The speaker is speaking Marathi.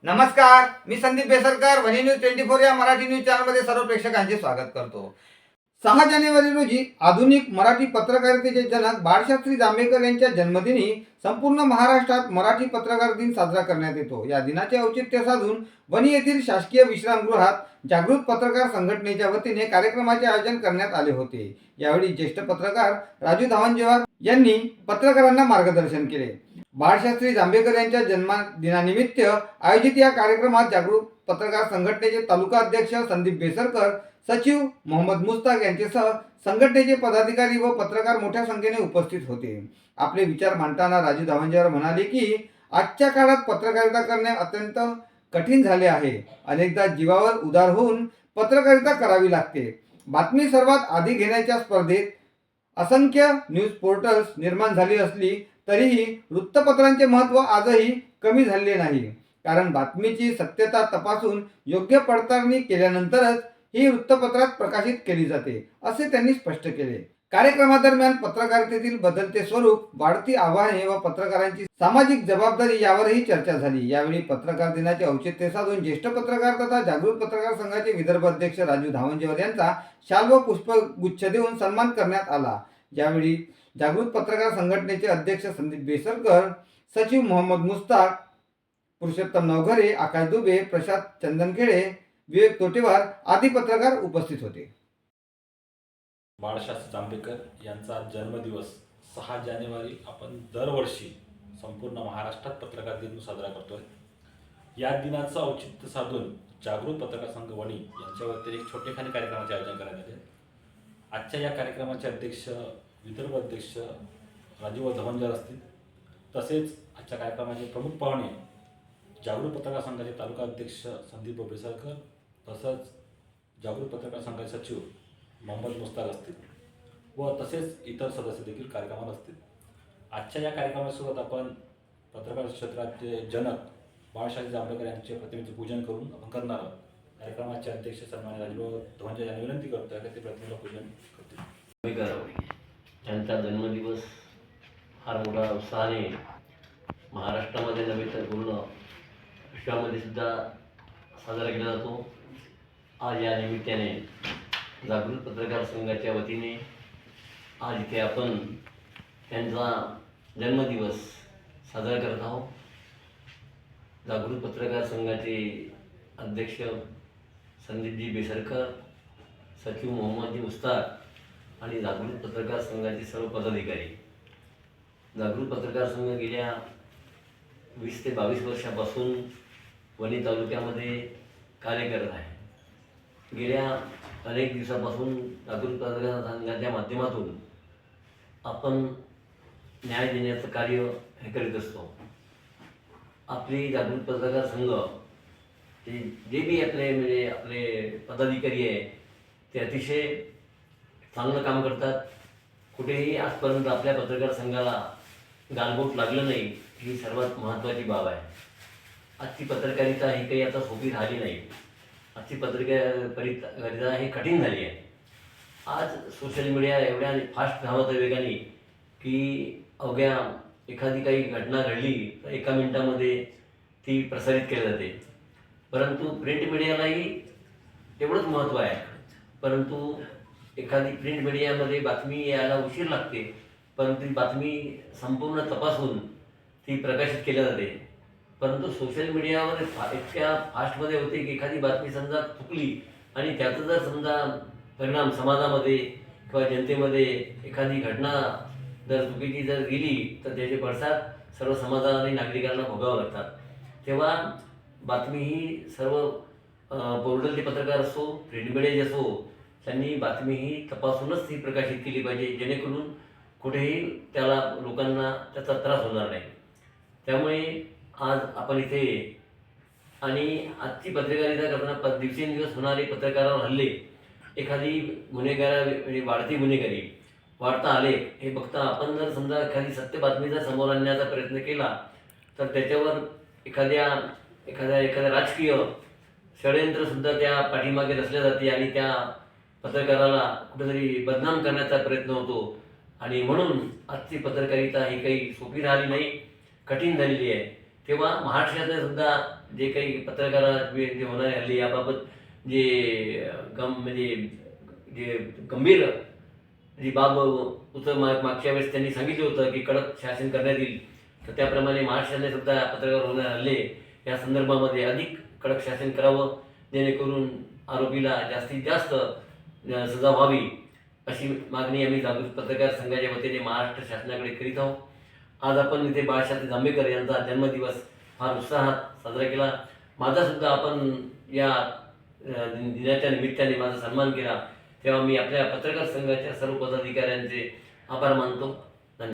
नमस्कार, मी संदीप बेसरकर वनी न्यूज 24 या मराठी न्यूज चॅनलमध्ये सर्व प्रेक्षकांचे स्वागत करतो. 6 जानेवारी रोजी आधुनिक मराठी पत्रकारितेचे जनक बाळशास्त्री जांभेकर यांच्या जन्मदिनी संपूर्ण महाराष्ट्रात मराठी पत्रकार दिन साजरा करण्यात येतो. या दिनाचे औचित्य साधून वणी येथील शासकीय विश्रामगृहात जागृत पत्रकार संघटनेच्या वतीने कार्यक्रमाचे आयोजन करण्यात आले होते. यावेळी ज्येष्ठ पत्रकार राजू धावंजेवार यांनी पत्रकारांना मार्गदर्शन केले. बाळशास्त्री जांभेकर यांच्या जन्मदिनानिमित्त आयोजित या कार्यक्रमात जागृत पत्रकार संघटनेचे तालुका अध्यक्ष संदीप बेसरकर, सचिव मोहम्मद मुस्ताक यांच्यासह संघटनेचे पदाधिकारी व पत्रकार मोठ्या संख्येने उपस्थित होते. आपले विचार मांडताना राजू धावंजेवार म्हणाले की आजच्या काळात पत्रकारिता करणे अत्यंत कठीण झाले आहे. अनेकदा जीवावर उदार होऊन पत्रकारिता करावी लागते. बातमी सर्वात आधी घेण्याच्या स्पर्धेत असंख्य न्यूज पोर्टल्स निर्माण झाली असली तरीही वृत्तपत्रांचे महत्त्व आजही कमी झाले नाही. कारण बातमीची सत्यता तपासून योग्य पडताळणी केल्यानंतरच ही वृत्तपत्रात प्रकाशित केली जाते, असे त्यांनी स्पष्ट केले. कार्यक्रमादरम्यान पत्रकारितेतील बदलते स्वरूप, वाढती आव्हाने व पत्रकारांची सामाजिक जबाबदारी यावरही चर्चा झाली. यावेळी पत्रकार दिनाचे औचित्य साधून ज्येष्ठ पत्रकार तथा जागृत पत्रकार संघाचे विदर्भ अध्यक्ष राजू धावंजेवार यांचा शाल व पुष्पगुच्छ देऊन सन्मान करण्यात आला. यावेळी जागृत पत्रकार संघटनेचे अध्यक्ष संदीप बेसरकर, सचिव मोहम्मद मुस्ताक, पुरुषोत्तम नवघरे, आकाश दुबे, प्रशांत चंदनखेडे, विवेक तोटेवार आदी पत्रकार उपस्थित होते. बाळशास्त्री जांभेकर यांचा जन्मदिवस 6 जानेवारी आपण दरवर्षी संपूर्ण महाराष्ट्रात पत्रकार दिन साजरा करतोय. या दिनाचं औचित्य साधून जागृत पत्रकार संघ वणी यांच्या वतीने एक छोटेखानी कार्यक्रमाचे आयोजन करण्यात आले. आजच्या या कार्यक्रमाचे अध्यक्ष विदर्भ अध्यक्ष राजू धावंजेवार असतील. तसेच आजच्या कार्यक्रमाचे प्रमुख पाहुणे जागृत पत्रकार संघाचे तालुका अध्यक्ष संदीप बेसरकर, तसंच जागृत पत्रकार संघाचे सचिव मोहम्मद मुस्ताक असतील व तसेच इतर सदस्य देखील कार्यक्रमात असतील. आजच्या या कार्यक्रमासोबत आपण पत्रकार क्षेत्राचे जनक बाळशास्त्री जांभेकर यांचे प्रतिमेचे पूजन करून आपण करणार आहोत. कार्यक्रमाचे अध्यक्ष सन्माननीय राजू धावंजेवार यांनी विनंती करतो की ते प्रतिमेला पूजन करतील. त्यांचा जन्मदिवस फार मोठा उत्साहाने महाराष्ट्रामध्ये नव्हे तर पूर्ण विश्वामध्ये सुद्धा साजरा केला जातो. आज या निमित्ताने जागृत पत्रकार संघाच्या वतीने आज इथे आपण त्यांचा जन्मदिवस साजरा करत आहोत. जागृत पत्रकार संघाचे अध्यक्ष संदीपजी बेसरकर, सचिव मोहम्मदजी मुस्ताक आणि जागृत पत्रकार संघाचे सर्व पदाधिकारी. जागृत पत्रकार संघ गेल्या 20 ते 22 वर्षापासून वणी तालुक्यामध्ये कार्य करत आहे. गेल्या अनेक दिवसापासून जागृत पत्रकार संघाच्या माध्यमातून आपण न्याय देण्याचं कार्य हे करीत असतो. आपली जागृत पत्रकार संघ जे बी आपले पदाधिकारी आहे ते अतिशय चांगलं काम करतात. कुठेही आजपर्यंत आपल्या पत्रकार संघाला गालबोट लागलं नाही, ही सर्वात महत्त्वाची बाब आहे. आजची पत्रकारिता ही काही आता सोपी राहिली नाही. आजची पत्रकारिता ही कठीण झाली आहे. आज सोशल मीडिया एवढ्या फास्ट धावत आहे वेगाने की अवघ्या एखादी काही घटना घडली तर एका मिनिटामध्ये ती प्रसारित केली जाते. परंतु प्रिंट मीडियालाही तेवढंच महत्त्व आहे. परंतु एखादी प्रिंट मीडियामध्ये बातमी यायला उशीर लागते, परंतु ती बातमी संपूर्ण तपासून ती प्रकाशित केली जाते. परंतु सोशल मीडियावर इतक्या फास्टमध्ये होते की एखादी बातमी समजा चुकली आणि त्याचा जर समजा परिणाम समाजामध्ये किंवा जनतेमध्ये एखादी घटना जर चुकीची जर गेली तर त्याचे पडसाद सर्व समाजाला आणि नागरिकांना भोगावं लागतात. तेव्हा बातमी ही सर्व पोर्टलचे पत्रकार असो, प्रिंट मीडियाचे असो, त्यांनी बातमी ही तपासूनच ती प्रकाशित केली पाहिजे, जेणेकरून कुठेही त्याला लोकांना त्याचा त्रास होणार नाही. त्यामुळे आज आपण इथे आणि आजची पत्रकारिता करताना दिवसेंदिवस होणारे पत्रकारावर हल्ले, एखादी म्हणजे वाढती गुन्हेगारी, वाढता आलेख हे बघता आपण जर समजा एखादी सत्य बातमी जर समोर आणण्याचा प्रयत्न केला तर त्याच्यावर एखाद्या राजकीय षडयंत्रसुद्धा त्या पाठीमागे रचल्या जाते आणि त्या पत्रकाराला कुठेतरी बदनाम करण्याचा प्रयत्न होतो. आणि म्हणून आजची पत्रकारिता ही काही सोपी राहिली नाही, कठीण झालेली आहे. तेव्हा महाराष्ट्रातल्या सुद्धा जे काही पत्रकारात जे होणारे हल्ले याबाबत जे म्हणजे जे गंभीर जी बाब मागच्या वेळेस त्यांनी सांगितलं होतं की कडक शासन करण्यात येईल, तर त्याप्रमाणे महाराष्ट्राने सुद्धा पत्रकार होणारे हल्ले या संदर्भामध्ये अधिक कडक शासन करावं, जेणेकरून आरोपीला जास्तीत जास्त सजा व्हावी अशी मागणी आम्ही जागृत पत्रकार संघाच्या वतीने महाराष्ट्र शासनाकडे करीत आहोत. आज आपण इथे बाळशास्त्री जांभेकर यांचा जन्मदिवस फार उत्साहात साजरा केला. माझा सुद्धा आपण या दिनाच्या निमित्ताने माझा सन्मान केला, तेव्हा मी आपल्या पत्रकार संघाच्या सर्व पदाधिकाऱ्यांचे आभार मानतो.